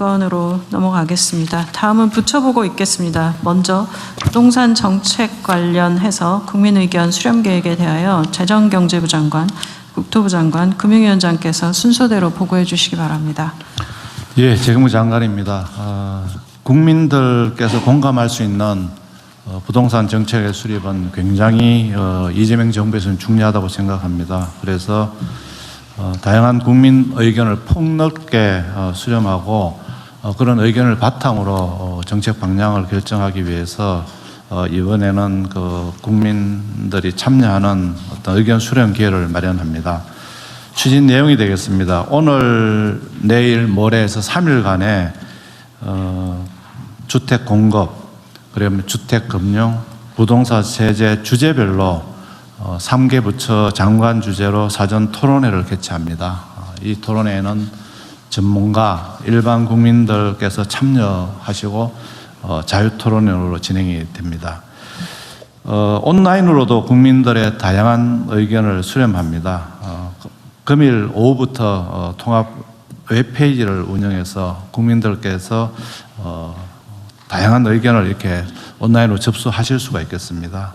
건으로 넘어가겠습니다. 다음은 부처보고 있겠습니다. 먼저 부동산 정책 관련해서 국민의견 수렴 계획에 대하여 재정경제부 장관, 국토부 장관, 금융위원장께서 순서대로 보고해 주시기 바랍니다. 예, 재경부 장관입니다. 국민들께서 공감할 수 있는 부동산 정책의 수립은 굉장히 이재명 정부에서는 중요하다고 생각합니다. 그래서 다양한 국민 의견을 폭넓게 수렴하고 그런 의견을 바탕으로 정책 방향을 결정하기 위해서 이번에는 그 국민들이 참여하는 어떤 의견 수렴 기회를 마련합니다. 추진 내용이 되겠습니다. 오늘, 내일, 모레에서 3일간의 주택 공급, 그리고 주택 금융, 부동산 세제 주제별로 3개 부처 장관 주재로 사전 토론회를 개최합니다. 이 토론회에는 전문가, 일반 국민들께서 참여하시고 자유 토론회로 진행이 됩니다. 온라인으로도 국민들의 다양한 의견을 수렴합니다. 금일 오후부터 통합 웹페이지를 운영해서 국민들께서 다양한 의견을 이렇게 온라인으로 접수하실 수가 있겠습니다.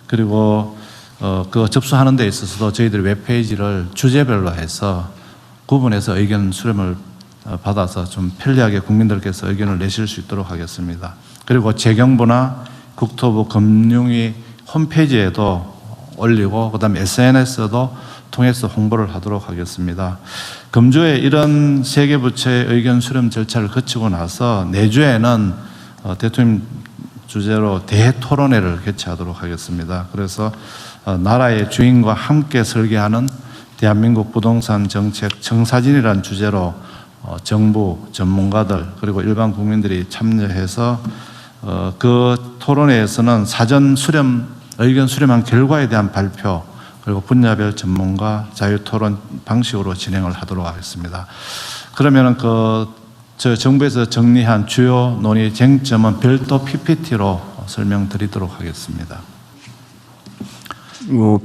그리고 그 접수하는 데 있어서도 저희들이 웹페이지를 주제별로 해서 구분해서 의견 수렴을 받아서 좀 편리하게 국민들께서 의견을 내실 수 있도록 하겠습니다. 그리고 재경부나 국토부 금융위 홈페이지에도 올리고 그다음에 SNS도 통해서 홍보를 하도록 하겠습니다. 금주에 이런 세 개 부처의 의견 수렴 절차를 거치고 나서 내주에는 대통령 주재로 대토론회를 개최하도록 하겠습니다. 그래서 나라의 주인과 함께 설계하는 대한민국 부동산 정책 청사진이라는 주제로 정부, 전문가들 그리고 일반 국민들이 참여해서 그 토론회에서는 사전 수렴, 의견 수렴한 결과에 대한 발표 그리고 분야별 전문가 자유토론 방식으로 진행을 하도록 하겠습니다. 그러면은 저 정부에서 정리한 주요 논의 쟁점은 별도 PPT로 설명드리도록 하겠습니다.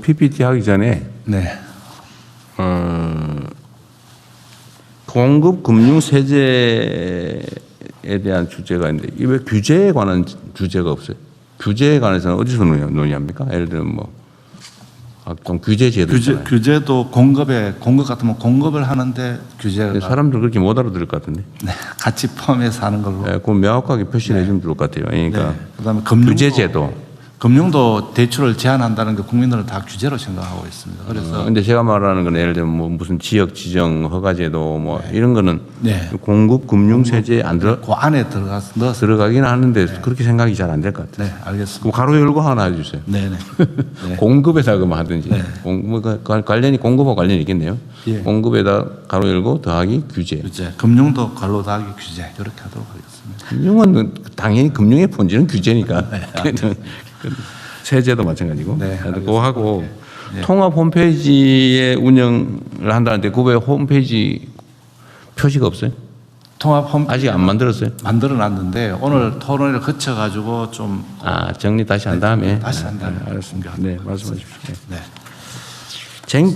PPT 하기 전에 네. 공급 금융 세제에 대한 주제가 있는데 왜 규제에 관한 주제가 없어요? 규제에 관해서는 어디서 논의합니까? 예를 들면 뭐 좀 규제 제도 있잖아요. 규제도 공급 같으면 공급을 하는데 규제가 사람들 그렇게 못 알아들을 것 같은데. 네, 같이 포함해서 하는 걸로. 네, 그건 명확하게 표시를 해주면 좋을 것 같아요. 그러니까 네. 그다음에 규제 제도. 금융도 대출을 제한한다는 게 국민들은 다 규제로 생각하고 있습니다. 그래서 근데 제가 말하는 건 예를 들면 뭐 무슨 지역 지정 허가제도 뭐 이런 거는 네. 공급 금융 세제에 안 그 안에 넣어서 들어가긴 하는데 그렇게 생각이 잘 안 될 것 같아요. 네, 알겠습니다. 그럼 가로 열고 하나 해주세요. 네네. 네. 공급에다 그만 하든지. 네. 관련이 공급하고 관련이 있겠네요. 예. 공급에다 가로 열고 더하기 규제. 규제. 금융도 갈로 더하기 규제 이렇게 하도록 하겠습니다. 금융은 당연히 금융의 본질은 규제니까. 네. 세제도 마찬가지고. 네, 그거 하고 네. 통합 홈페이지에 운영을 한다는데 그 왜 홈페이지 표시가 없어요? 통합 홈 아직 안 만들었어요? 만들어놨는데 오늘 토론회를 거쳐가지고 좀 정리 다시 한 다음에. 다시 한 다음에. 알았습니다. 네, 말씀하십시오. 네.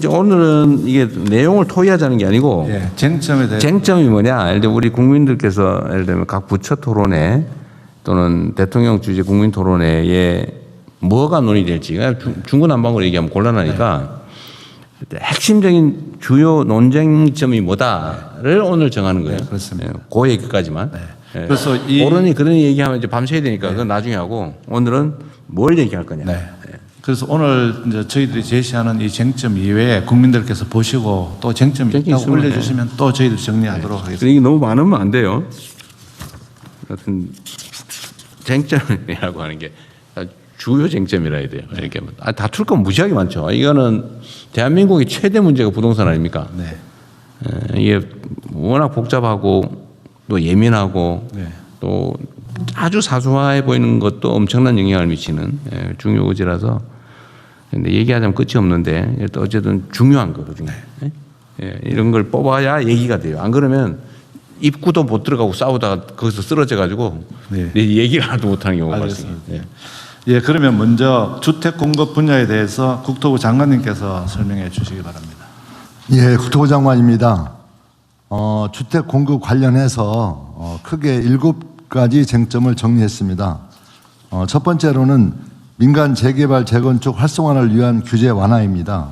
오늘은 이게 내용을 토의하자는 게 아니고 예, 쟁점에 대해 쟁점이 뭐냐? 예를 들면 우리 국민들께서 예를 들면 각 부처 토론회 또는 대통령 주재 국민 토론회에 뭐가 논의될지 중구난방으로 얘기하면 곤란하니까 핵심적인 주요 논쟁점이 뭐다를 오늘 정하는 거예요. 네, 그렇습니다. 그 얘기까지만. 네. 예. 그래서 그런 얘기하면 이제 밤새야 되니까 그건 나중에 하고 오늘은 뭘 얘기할 거냐. 네. 그래서 오늘 이제 저희들이 제시하는 이 쟁점 이외에 국민들께서 보시고 또 쟁점이 있다고 있으면, 올려주시면 또 저희들 정리하도록 하겠습니다. 이게 너무 많으면 안 돼요. 하여튼 쟁점이라고 하는 게 주요 쟁점이라 해야 돼요. 이렇게 다툴 건 무지하게 많죠. 이거는 대한민국의 최대 문제가 부동산 아닙니까? 네. 이게 워낙 복잡하고 또 예민하고 네. 또 아주 사소해 보이는 것도 엄청난 영향을 미치는 중요 의제라서 근데 얘기하자면 끝이 없는데 또 어쨌든 중요한 거 그중에 이런 걸 뽑아야 얘기가 돼요. 안 그러면 입구도 못 들어가고 싸우다가 거기서 쓰러져 가지고 네. 얘기를 하나도 못하는 경우가 발생해요. 예, 그러면 먼저 주택 공급 분야에 대해서 국토부 장관님께서 설명해 주시기 바랍니다. 예, 국토부 장관입니다. 주택 공급 관련해서 크게 7가지 쟁점을 정리했습니다. 첫 번째로는 민간 재개발 재건축 활성화를 위한 규제 완화입니다.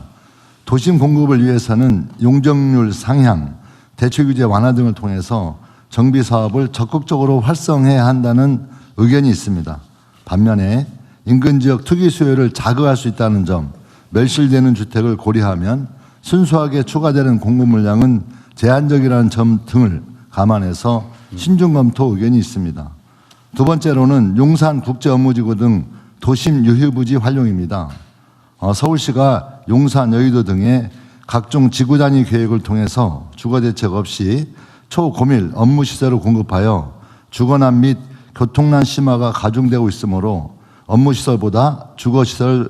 도심 공급을 위해서는 용적률 상향, 대출 규제 완화 등을 통해서 정비 사업을 적극적으로 활성화해야 한다는 의견이 있습니다. 반면에 인근 지역 투기 수요를 자극할 수 있다는 점, 멸실되는 주택을 고려하면 순수하게 추가되는 공급 물량은 제한적이라는 점 등을 감안해서 신중 검토 의견이 있습니다. 두 번째로는 용산 국제업무지구 등 도심 유휴부지 활용입니다. 서울시가 용산, 여의도 등의 각종 지구 단위 계획을 통해서 주거 대책 없이 초고밀 업무시설을 공급하여 주거난 및 교통난 심화가 가중되고 있으므로 업무시설보다 주거시설을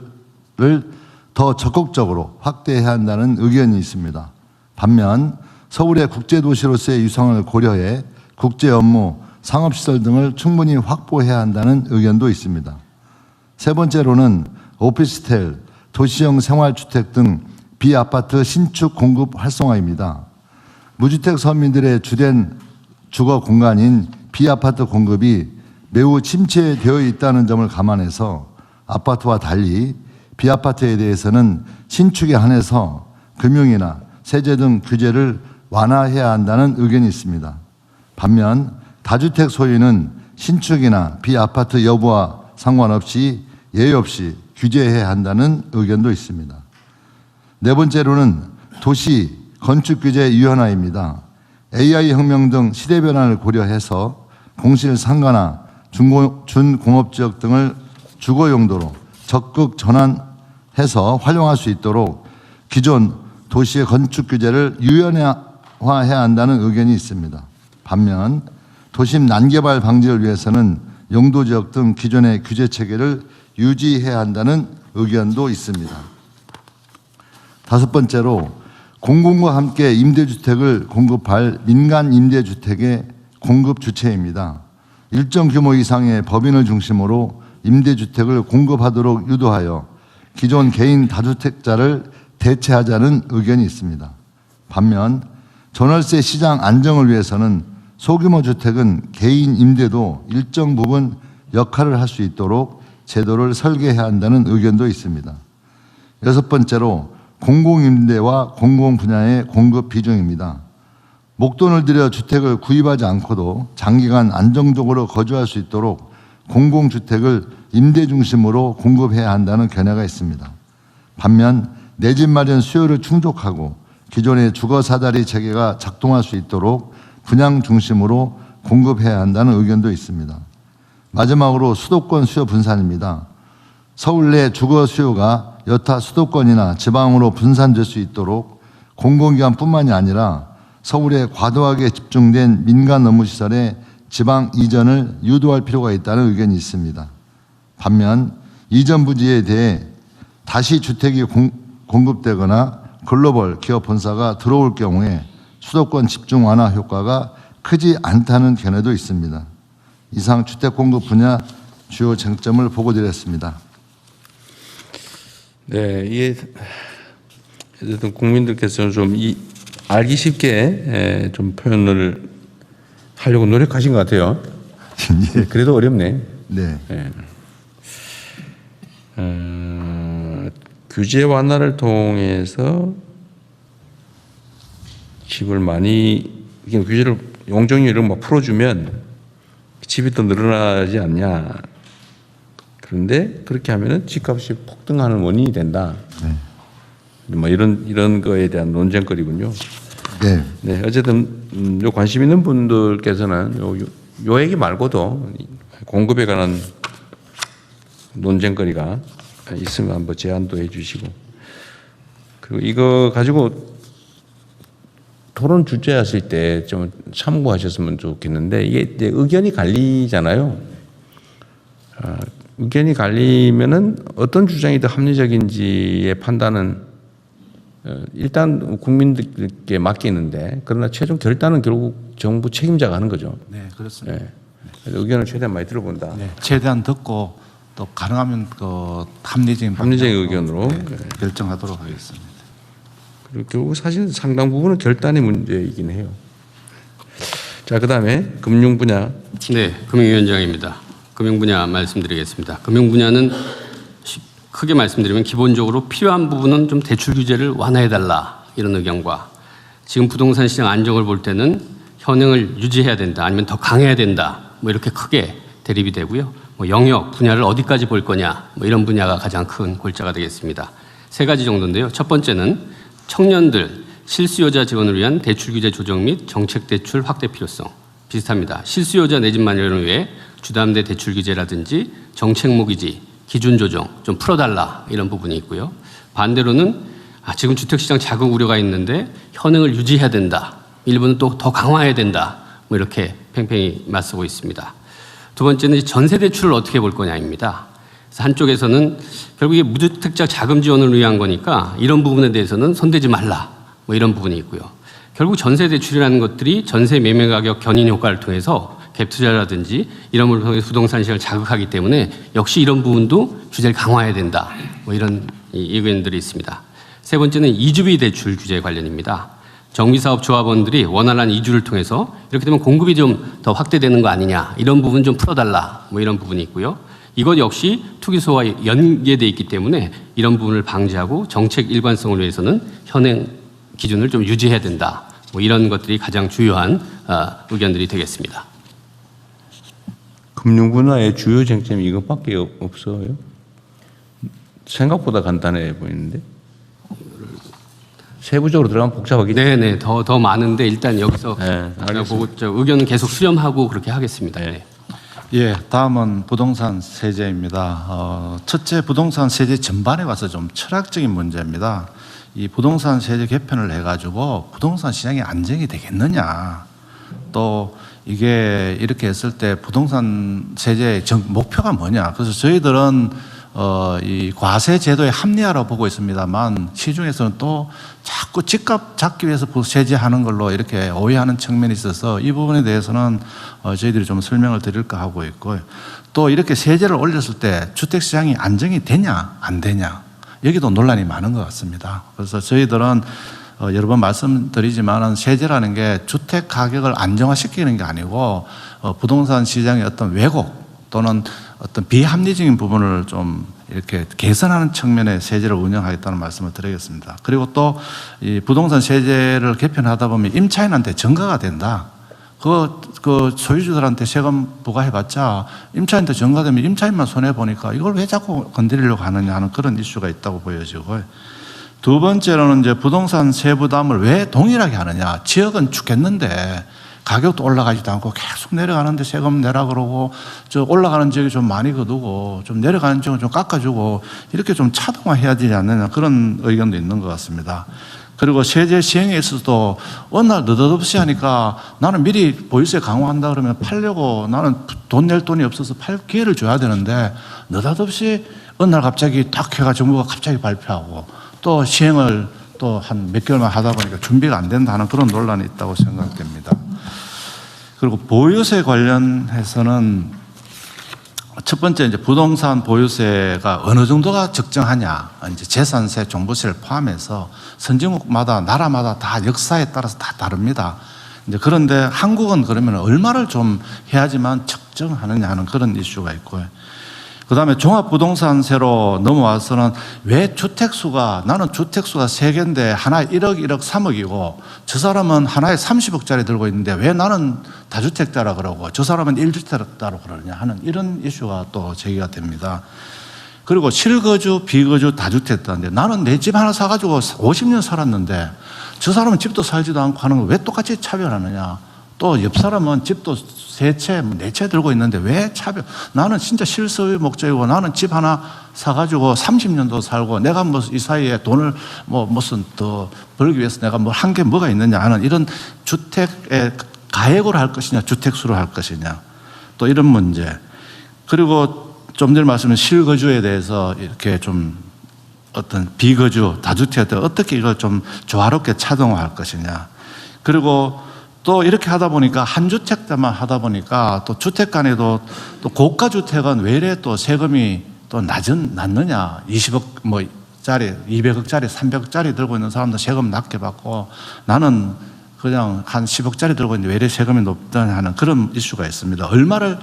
더 적극적으로 확대해야 한다는 의견이 있습니다. 반면 서울의 국제도시로서의 유상을 고려해 국제 업무, 상업시설 등을 충분히 확보해야 한다는 의견도 있습니다. 세 번째로는 오피스텔, 도시형 생활주택 등 비아파트 신축 공급 활성화입니다. 무주택 서민들의 주된 주거 공간인 비아파트 공급이 매우 침체되어 있다는 점을 감안해서 아파트와 달리 비아파트에 대해서는 신축에 한해서 금융이나 세제 등 규제를 완화해야 한다는 의견이 있습니다. 반면 다주택 소유는 신축이나 비아파트 여부와 상관없이 예외 없이 규제해야 한다는 의견도 있습니다. 네 번째로는 도시 건축규제 유연화입니다. AI 혁명 등 시대 변화를 고려해서 공실 상가나 준공업지역 등을 주거 용도로 적극 전환해서 활용할 수 있도록 기존 도시의 건축규제를 유연화해야 한다는 의견이 있습니다. 반면 도심 난개발 방지를 위해서는 용도지역 등 기존의 규제 체계를 유지해야 한다는 의견도 있습니다. 다섯 번째로 공공과 함께 임대주택을 공급할 민간 임대주택의 공급 주체입니다. 일정 규모 이상의 법인을 중심으로 임대주택을 공급하도록 유도하여 기존 개인 다주택자를 대체하자는 의견이 있습니다. 반면 전월세 시장 안정을 위해서는 소규모 주택은 개인 임대도 일정 부분 역할을 할 수 있도록 제도를 설계해야 한다는 의견도 있습니다. 여섯 번째로 공공임대와 공공분야의 공급 비중입니다. 목돈을 들여 주택을 구입하지 않고도 장기간 안정적으로 거주할 수 있도록 공공주택을 임대 중심으로 공급해야 한다는 견해가 있습니다. 반면 내 집 마련 수요를 충족하고 기존의 주거사다리 체계가 작동할 수 있도록 분양 중심으로 공급해야 한다는 의견도 있습니다. 마지막으로 수도권 수요 분산입니다. 서울 내 주거 수요가 여타 수도권이나 지방으로 분산될 수 있도록 공공기관뿐만이 아니라 서울에 과도하게 집중된 민간 업무시설의 지방 이전을 유도할 필요가 있다는 의견이 있습니다. 반면 이전 부지에 대해 다시 주택이 공급되거나 글로벌 기업 본사가 들어올 경우에 수도권 집중 완화 효과가 크지 않다는 견해도 있습니다. 이상 주택 공급 분야 주요 쟁점을 보고드렸습니다. 네, 이게 어쨌든 국민들께서는 좀 알기 쉽게 좀 표현을 하려고 노력하신 것 같아요. 예. 그래도 어렵네. 네. 네. 규제 완화를 통해서 집을 많이 규제를 용적률을 막 풀어주면 집이 더 늘어나지 않냐. 그런데 그렇게 하면은 집값이 폭등하는 원인이 된다. 네. 뭐 이런 거에 대한 논쟁거리군요. 네. 네, 어쨌든 요 관심 있는 분들께서는 요 얘기 말고도 공급에 관한 논쟁거리가 있으면 한번 제안도 해주시고, 그리고 이거 가지고 토론 주제하실 때 좀 참고하셨으면 좋겠는데, 이게 이제 의견이 갈리잖아요. 의견이 갈리면은 어떤 주장이 더 합리적인지의 판단은 일단 국민들께 맡기는데, 그러나 최종 결단은 결국 정부 책임자가 하는 거죠. 네, 그렇습니다. 네. 그래서 의견을 최대한 많이 들어본다. 네, 최대한 듣고 또 가능하면 그 합리적인 의견으로 결정하도록 하겠습니다. 그리고 결국 사실 상당 부분은 결단의 문제이긴 해요. 자, 그다음에 금융 분야. 네, 금융위원장입니다. 금융 분야 말씀드리겠습니다. 금융 분야는 크게 말씀드리면 기본적으로 필요한 부분은 좀 대출 규제를 완화해달라 이런 의견과 지금 부동산 시장 안정을 볼 때는 현행을 유지해야 된다 아니면 더 강해야 된다 뭐 이렇게 크게 대립이 되고요. 뭐 영역 분야를 어디까지 볼 거냐 뭐 이런 분야가 가장 큰 골자가 되겠습니다. 세 가지 정도인데요. 첫 번째는 청년들 실수요자 지원을 위한 대출 규제 조정 및 정책 대출 확대 필요성 비슷합니다. 실수요자 내 집 마련을 위해 주담대 대출 규제라든지 정책 모기지 기준 조정 좀 풀어달라 이런 부분이 있고요. 반대로는 지금 주택시장 자극 우려가 있는데 현행을 유지해야 된다. 일부는 또 더 강화해야 된다. 뭐 이렇게 팽팽히 맞서고 있습니다. 두 번째는 전세 대출을 어떻게 볼 거냐입니다. 그래서 한쪽에서는 결국 이게 무주택자 자금 지원을 위한 거니까 이런 부분에 대해서는 손대지 말라. 뭐 이런 부분이 있고요. 결국 전세 대출이라는 것들이 전세 매매 가격 견인 효과를 통해서 갭 투자라든지 이런 걸 통해서 부동산 시장을 자극하기 때문에 역시 이런 부분도 규제를 강화해야 된다. 뭐 이런 의견들이 있습니다. 세 번째는 이주비 대출 규제 관련입니다. 정비사업 조합원들이 원활한 이주를 통해서 이렇게 되면 공급이 좀 더 확대되는 거 아니냐 이런 부분 좀 풀어달라 뭐 이런 부분이 있고요. 이것 역시 투기소와 연계되어 있기 때문에 이런 부분을 방지하고 정책 일관성을 위해서는 현행 기준을 좀 유지해야 된다. 뭐 이런 것들이 가장 주요한 의견들이 되겠습니다. 금융 분야의 주요 쟁점이 이것밖에 없어요. 생각보다 간단해 보이는데. 세부적으로 들어가면 복잡하겠죠. 네네 더 많은데 일단 여기서 보고 의견은 계속 수렴하고 그렇게 하겠습니다. 네. 예, 다음은 부동산 세제입니다. 첫째, 부동산 세제 전반에 와서 좀 철학적인 문제입니다. 이 부동산 세제 개편을 해가지고 부동산 시장이 안정이 되겠느냐. 또 이게 이렇게 했을 때 부동산 세제의 목표가 뭐냐. 그래서 저희들은 이 과세 제도의 합리화로 보고 있습니다만 시중에서는 또 자꾸 집값 잡기 위해서 세제하는 걸로 이렇게 오해하는 측면이 있어서 이 부분에 대해서는 저희들이 좀 설명을 드릴까 하고 있고요. 또 이렇게 세제를 올렸을 때 주택시장이 안정이 되냐 안 되냐 여기도 논란이 많은 것 같습니다. 그래서 저희들은 여러 번 말씀드리지만 세제라는 게 주택 가격을 안정화시키는 게 아니고 부동산 시장의 어떤 왜곡 또는 어떤 비합리적인 부분을 좀 이렇게 개선하는 측면의 세제를 운영하겠다는 말씀을 드리겠습니다. 그리고 또 이 부동산 세제를 개편하다 보면 임차인한테 전가가 된다. 그 소유주들한테 세금 부과해봤자 임차인한테 전가되면 임차인만 손해보니까 이걸 왜 자꾸 건드리려고 하느냐 하는 그런 이슈가 있다고 보여지고요. 두 번째로는 이제 부동산 세부담을 왜 동일하게 하느냐. 지역은 죽겠는데 가격도 올라가지도 않고 계속 내려가는데 세금 내라 그러고 저 올라가는 지역이 좀 많이 거두고 좀 내려가는 지역은 좀 깎아주고 이렇게 좀 차등화해야 되지 않느냐 그런 의견도 있는 것 같습니다. 그리고 세제 시행에 있어서도 어느 날 느닷없이 하니까 나는 미리 보유세 강화한다 그러면 팔려고 나는 돈 낼 돈이 없어서 팔 기회를 줘야 되는데 느닷없이 어느 날 갑자기 딱 해가 정부가 갑자기 발표하고 또 시행을 또 한 몇 개월만 하다 보니까 준비가 안 된다는 그런 논란이 있다고 생각됩니다. 그리고 보유세 관련해서는 첫 번째 이제 부동산 보유세가 어느 정도가 적정하냐. 이제 재산세, 종부세를 포함해서 선진국마다 나라마다 다 역사에 따라서 다 다릅니다. 이제 그런데 한국은 그러면 얼마를 좀 해야지만 적정하느냐 하는 그런 이슈가 있고요. 그다음에 종합부동산세로 넘어와서는 왜 주택수가 나는 주택수가 3개인데 하나에 1억, 1억, 3억이고 저 사람은 하나에 30억짜리 들고 있는데 왜 나는 다주택자라 그러고 저 사람은 1주택자라 그러느냐 하는 이런 이슈가 또 제기가 됩니다. 그리고 실거주, 비거주, 다주택자인데 나는 내 집 하나 사가지고 50년 살았는데 저 사람은 집도 살지도 않고 하는 거 왜 똑같이 차별하느냐. 또 옆 사람은 집도 3채, 4채 들고 있는데 왜 차별? 나는 진짜 실소유 목적이고 나는 집 하나 사가지고 30년도 살고 내가 뭐 이 사이에 돈을 뭐 무슨 더 벌기 위해서 내가 뭐 한 게 뭐가 있느냐 하는 이런 주택에 가액으로 할 것이냐 주택수로 할 것이냐 또 이런 문제. 그리고 좀 전에 말씀드린 실거주에 대해서 이렇게 좀 어떤 비거주, 다주택들 어떻게 이걸 좀 조화롭게 차등화할 것이냐. 그리고 또 이렇게 하다 보니까 한 주택자만 하다 보니까 또 주택 간에도 또 고가 주택은 왜 이래 또 세금이 또 낮느냐. 20억 뭐짜리, 200억짜리, 300억짜리 들고 있는 사람도 세금 낮게 받고 나는 그냥 한 10억짜리 들고 있는데 왜 이래 세금이 높다냐 하는 그런 이슈가 있습니다. 얼마를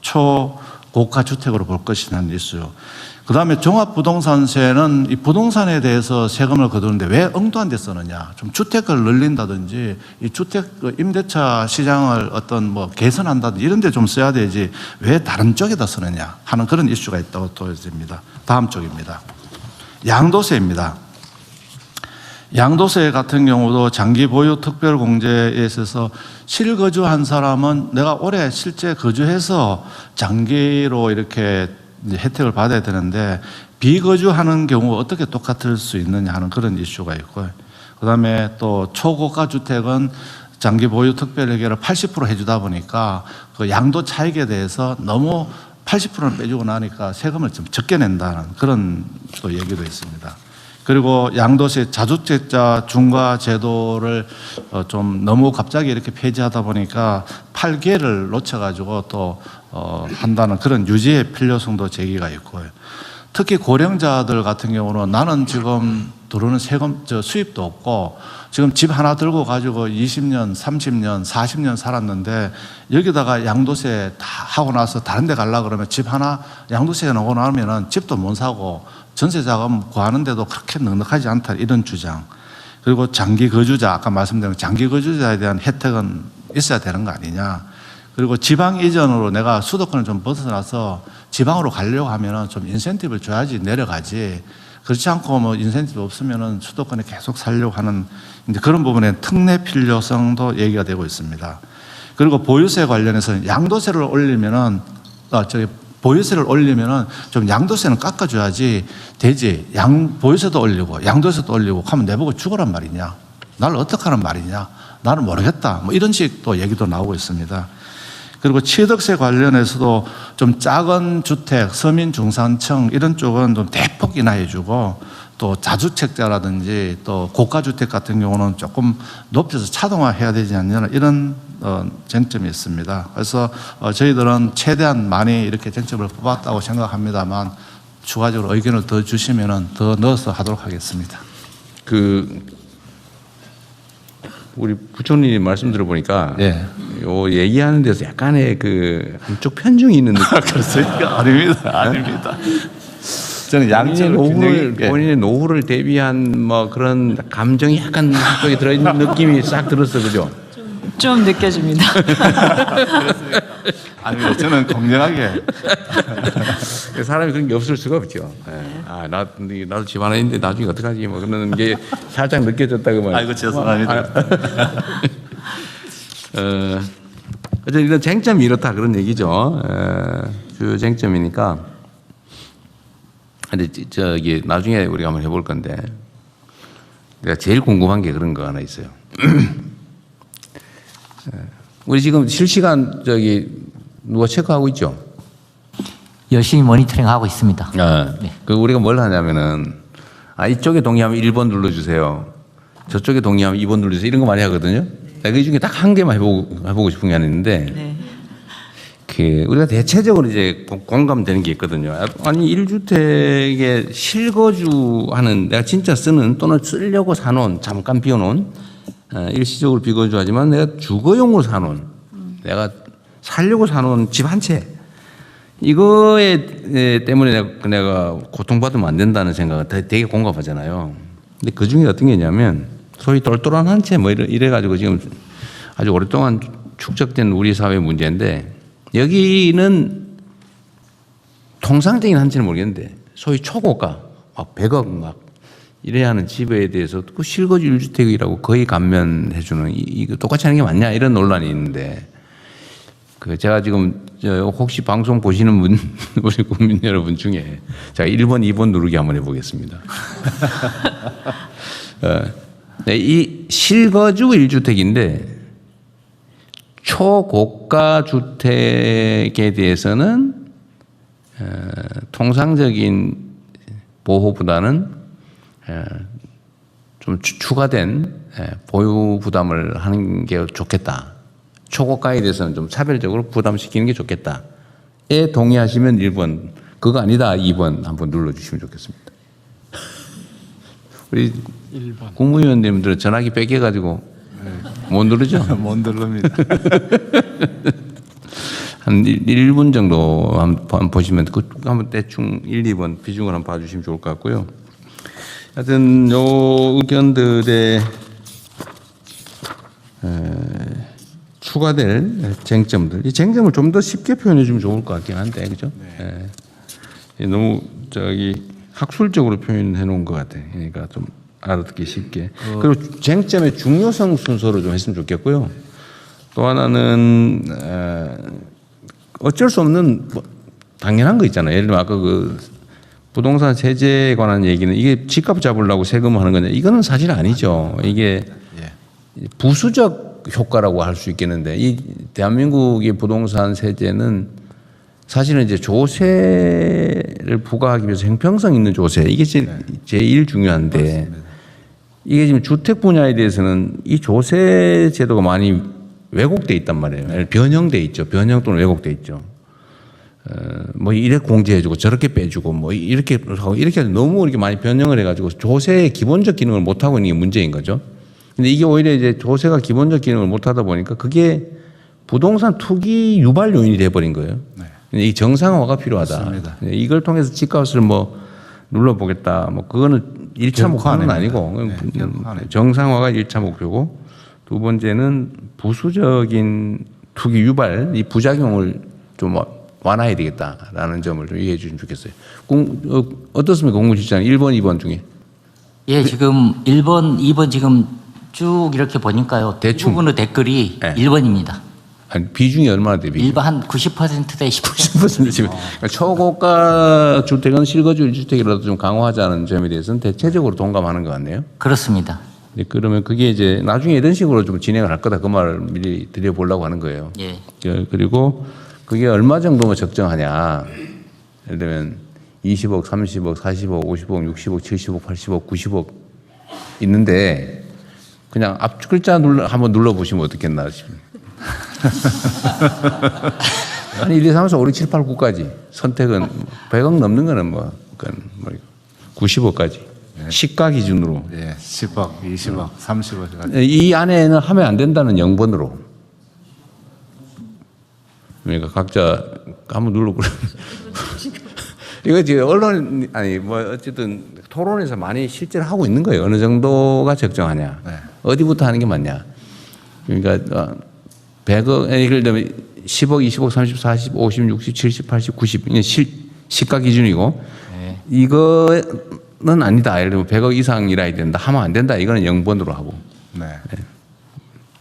초고가 주택으로 볼 것이냐는 이슈. 그다음에 종합부동산세는 이 부동산에 대해서 세금을 거두는데 왜 엉뚱한 데 쓰느냐. 좀 주택을 늘린다든지 이 주택 임대차 시장을 어떤 뭐 개선한다든지 이런 데 좀 써야 되지 왜 다른 쪽에다 쓰느냐 하는 그런 이슈가 있다고 보여집니다. 다음 쪽입니다. 양도세입니다. 양도세 같은 경우도 장기 보유 특별 공제에 있어서 실거주한 사람은 내가 올해 실제 거주해서 장기로 이렇게 이제 혜택을 받아야 되는데 비거주하는 경우 어떻게 똑같을 수 있느냐 하는 그런 이슈가 있고요. 그다음에 또 초고가 주택은 장기 보유 특별 혜택을 80% 해주다 보니까 그 양도 차익에 대해서 너무 80%는 빼주고 나니까 세금을 좀 적게 낸다는 그런 또 얘기도 있습니다. 그리고 양도세 자주택자 중과 제도를 좀 너무 갑자기 이렇게 폐지하다 보니까 8개를 놓쳐가지고 또 한다는 그런 유지의 필요성도 제기가 있고요. 특히 고령자들 같은 경우는 나는 지금 들어오는 세금, 수입도 없고 지금 집 하나 들고 가지고 20년, 30년, 40년 살았는데 여기다가 양도세 다 하고 나서 다른 데 가려고 그러면 집 하나 양도세 나고 나면은 집도 못 사고 전세 자금 구하는데도 그렇게 넉넉하지 않다 이런 주장. 그리고 장기 거주자 아까 말씀드린 장기 거주자에 대한 혜택은 있어야 되는 거 아니냐. 그리고 지방 이전으로 내가 수도권을 좀 벗어나서 지방으로 가려고 하면은 좀 인센티브를 줘야지 내려가지. 그렇지 않고 뭐 인센티브 없으면은 수도권에 계속 살려고 하는 이제 그런 부분에 특례 필요성도 얘기가 되고 있습니다. 그리고 보유세 관련해서는 양도세를 올리면은 보유세를 올리면은 좀 양도세는 깎아줘야지 되지. 보유세도 올리고 양도세도 올리고 하면 내보고 죽으란 말이냐. 나를 어떻게 하란 말이냐. 나는 모르겠다. 뭐 이런 식도 얘기도 나오고 있습니다. 그리고 취득세 관련해서도 좀 작은 주택, 서민 중산층 이런 쪽은 좀 대폭 인하해주고 또 자주택자라든지 또 고가주택 같은 경우는 조금 높여서 차등화해야 되지 않느냐 이런 쟁점이 있습니다. 그래서 저희들은 최대한 많이 이렇게 쟁점을 뽑았다고 생각합니다만 추가적으로 의견을 더 주시면은 더 넣어서 하도록 하겠습니다. 우리 부총리님 말씀 들어보니까 예. 요 얘기하는 데서 약간의 그 한쪽 편중이 있는 느낌. 그렇습니까? 아닙니다. 아닙니다. 저는 양쪽을 본인의 노후를 대비한 뭐 그런 감정이 약간 한쪽에 들어있는 느낌이 싹 들었어, 그죠? 좀 느껴집니다. 아닙니다. 저는 공정하게. 사람이 그런 게 없을 수가 없죠. 아, 나도 집 하나 있는데 나중에 어떡하지? 뭐 그런 게 살짝 느껴졌다고 말이에요. 아이고, 죄송합니다. 어쨌든 이런 쟁점이 이렇다 그런 얘기죠. 주요 쟁점이니까. 근데 저기 나중에 우리가 한번 해볼 건데 내가 제일 궁금한 게 그런 거 하나 있어요. 우리 지금 실시간 누가 체크하고 있죠? 열심히 모니터링하고 있습니다. 네. 그 우리가 뭘 하냐면은 이쪽에 동의하면 1번 눌러주세요. 저쪽에 동의하면 2번 눌러주세요. 이런 거 많이 하거든요. 내가 이 중에 딱 한 개만 해보고 싶은 게 하나 있는데 네. 우리가 대체적으로 이제 공감되는 게 있거든요. 아니 1주택에 실거주하는 내가 진짜 쓰는 또는 쓰려고 사놓은 잠깐 비워놓은 일시적으로 비거주하지만 내가 주거용으로 사놓은 내가 살려고 사놓은 집 한 채 이거에 때문에 내가 고통받으면 안 된다는 생각을 되게 공감하잖아요. 근데 그 중에 어떤 게 있냐면 소위 똘똘한 한 채 뭐 이래가지고 지금 아주 오랫동안 축적된 우리 사회 문제인데 여기는 통상적인 한 채는 모르겠는데 소위 초고가 막 100억 막 이래야 하는 집에 대해서 그 실거주 1주택이라고 거의 감면해주는 이거 똑같이 하는 게 맞냐 이런 논란이 있는데 제가 지금 혹시 방송 보시는 분 우리 국민 여러분 중에 제가 1번, 2번 누르기 한번 해보겠습니다. 네, 이 실거주 1주택인데 초고가 주택에 대해서는 통상적인 보호보다는 좀 추가된 보유 부담을 하는 게 좋겠다. 초고가에 대해서는 좀 차별적으로 부담시키는 게 좋겠다에 동의하시면 1번, 그거 아니다 2번 한번 눌러주시면 좋겠습니다. 우리 1번. 국무위원님들은 전화기 뺏겨가지고 못 누르죠? 못 누릅니다. 한 1분 정도 한번 보시면 한번 대충 1, 2번 비중을 한번 봐주시면 좋을 것 같고요. 하여튼 요 의견들의 추가될 쟁점들, 이 쟁점을 좀 더 쉽게 표현해 주면 좋을 것 같긴 한데, 그죠? 너무 학술적으로 표현해 놓은 것 같아. 그러니까 좀 알아듣기 쉽게. 그리고 쟁점의 중요성 순서로 좀 했으면 좋겠고요. 또 하나는 어쩔 수 없는 당연한 거 있잖아요. 예를 들면 아까 그 부동산 세제에 관한 얘기는 이게 집값 잡으려고 세금하는 거냐? 이거는 사실 아니죠. 이게 부수적 효과라고 할 수 있겠는데 이 대한민국의 부동산 세제는 사실은 이제 조세를 부과하기 위해서 형평성 있는 조세 이게 제일 중요한데 맞습니다. 이게 지금 주택 분야에 대해서는 이 조세 제도가 많이 왜곡돼 있단 말이에요. 변형돼 있죠. 변형 또는 왜곡돼 있죠. 뭐 이렇게 공제해주고 저렇게 빼주고 뭐 이렇게 하고 이렇게 너무 이렇게 많이 변형을 해가지고 조세의 기본적 기능을 못 하고 있는 게 문제인 거죠. 근데 이게 오히려 이제 조세가 기본적 기능을 못 하다 보니까 그게 부동산 투기 유발 요인이 돼버린 거예요. 근데 이 정상화가 필요하다. 맞습니다. 이걸 통해서 집값을 뭐 눌러보겠다. 뭐 그거는 1차 목표는 아니고 정상화가 1차 목표고 두 번째는 부수적인 투기 유발 이 부작용을 좀 완화해야 되겠다라는 점을 좀 이해해 주시면 좋겠어요. 어떻습니까? 공무실장 1번, 2번 중에. 예, 지금 1번, 2번 지금 쭉 이렇게 보니까요. 대충. 대부분의 댓글이 네. 1번입니다. 한 비중이 얼마나 돼? 비중? 일반 한 90%대 10%. 지금 초고가 주택은 실거주 1주택이라도 좀 강화하자는 점에 대해서는 대체적으로 동감하는 것 같네요. 그렇습니다. 네, 그러면 그게 이제 나중에 이런 식으로 좀 진행을 할 거다 그 말을 미리 드려보려고 하는 거예요. 예. 그리고 그게 얼마 정도면 적정하냐. 예를 들면 20억, 30억, 40억, 50억, 60억, 70억, 80억, 90억 있는데 그냥 앞 글자 한번 눌러보시면 어떻겠나 싶습니다. 아니 1, 2, 3, 4, 5, 6, 7, 8, 9까지 선택은 100억 넘는 거는 뭐 90억까지 시가 기준으로 예, 10억, 20억, 30억. 이 안에는 하면 안 된다는 0번으로 그러니까 각자 한번 눌러보라. 이거 지금 언론 아니 뭐 어쨌든 토론에서 많이 실제로 하고 있는 거예요. 어느 정도가 적정하냐, 어디부터 하는 게 맞냐. 그러니까 100억 예를 들면 10억, 20억, 30, 40, 50, 60, 70, 80, 90 시가 기준이고 이거는 아니다. 예를 들면 100억 이상이라 해야 된다. 하면 안 된다. 이거는 0번으로 하고. 네.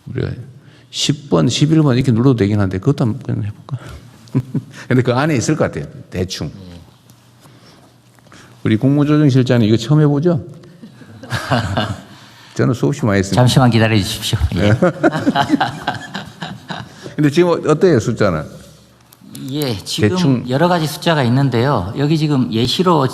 우리가 10번, 11번 이렇게 눌러도 되긴 한데 그것도 한번 해볼까? 근데 그 안에 있을 것 같아요. 대충. 우리 국무조정실장님 이거 처음 해보죠? 저는 수없이 많이 했습니다. 잠시만 기다려 주십시오. 예. 근데 지금 어때요 숫자는? 예, 지금 대충. 여러 가지 숫자가 있는데요. 여기 지금 예시로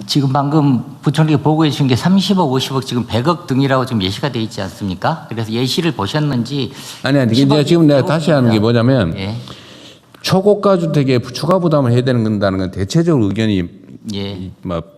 지금 방금 부총리가 보고해 주신 게 30억, 50억, 지금 100억 등이라고 지금 예시가 되어 있지 않습니까? 그래서 예시를 보셨는지. 아니, 내가 지금 내가 다시 하는 게 뭐냐면 예. 초고가 주택에 추가 부담을 해야 된다는 건 대체적으로 의견이 예.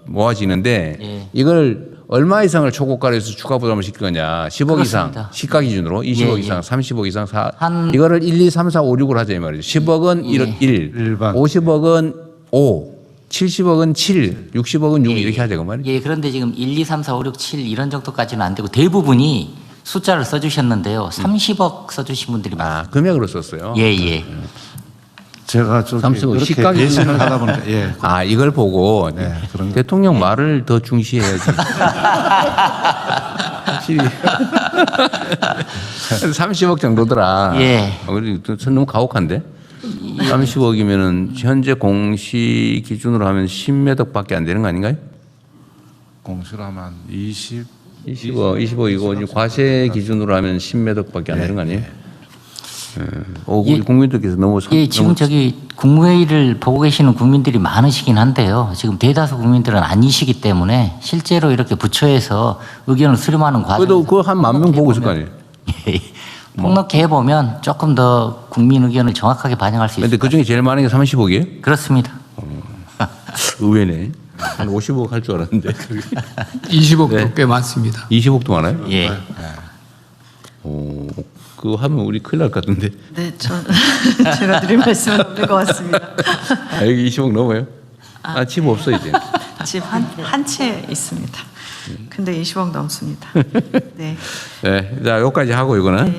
모아지는데 예. 이걸 얼마 이상을 초고가로 해서 추가 부담을 시킬 거냐. 10억 그렇습니다. 이상 시가 기준으로 20억 예, 이상, 예. 30억 이상 한- 이거를 1, 2, 3, 4, 5, 6을 하자 이 말이죠. 10억은 예. 1, 일반. 50억은 5, 70억은 7, 60억은 6 이렇게 하자 그 말이죠. 예, 그런데 지금 1, 2, 3, 4, 5, 6, 7 이런 정도까지는 안 되고 대부분이 숫자를 써주셨는데요. 30억 써주신 분들이 많아요. 아, 금액으로 썼어요. 예, 예. 제가 좀 30억 그렇게 시가 배신을 하다 보니까 예. 아, 이걸 보고 네, 그런 거. 대통령 말을 더 중시해야지. 확실히 30억 정도더라. 예. 우리 너무 가혹한데? 30억이면은 현재 공시 기준으로 하면 10매덕밖에 안 되는 거 아닌가요? 공시로 하면 20 20억이고 이제 과세 기준으로 하면 10매덕밖에 안 되는 거 아니에요? 우리 예. 국민들께서 너무 예, 지금 너무 저기 국무회의를 보고 계시는 국민들이 많으시긴 한데요. 지금 대다수 국민들은 아니시기 때문에 실제로 이렇게 부처에서 의견을 수렴하는 그래도 과정에서 그거 한 10,000명 보고 있을 거 아니에요? 폭넓게 해보면 조금 더 국민 의견을 정확하게 반영할 수 근데 있습니다. 그 중에 제일 많은 게 30억이에요? 그렇습니다. 의외네. 한 50억 할 줄 알았는데. 20억도 네. 꽤 많습니다. 20억도 많아요? 예. 그거 하면 우리 큰일 날 것 같은데. 네, 제가 드릴 말씀은 없는 것 같습니다. 아, 여기 20억 넘어요? 집 없어 이제. 집 한 채 있습니다. 근데 20억 넘습니다. 네. 네, 자 여기까지 하고 이거는. 네.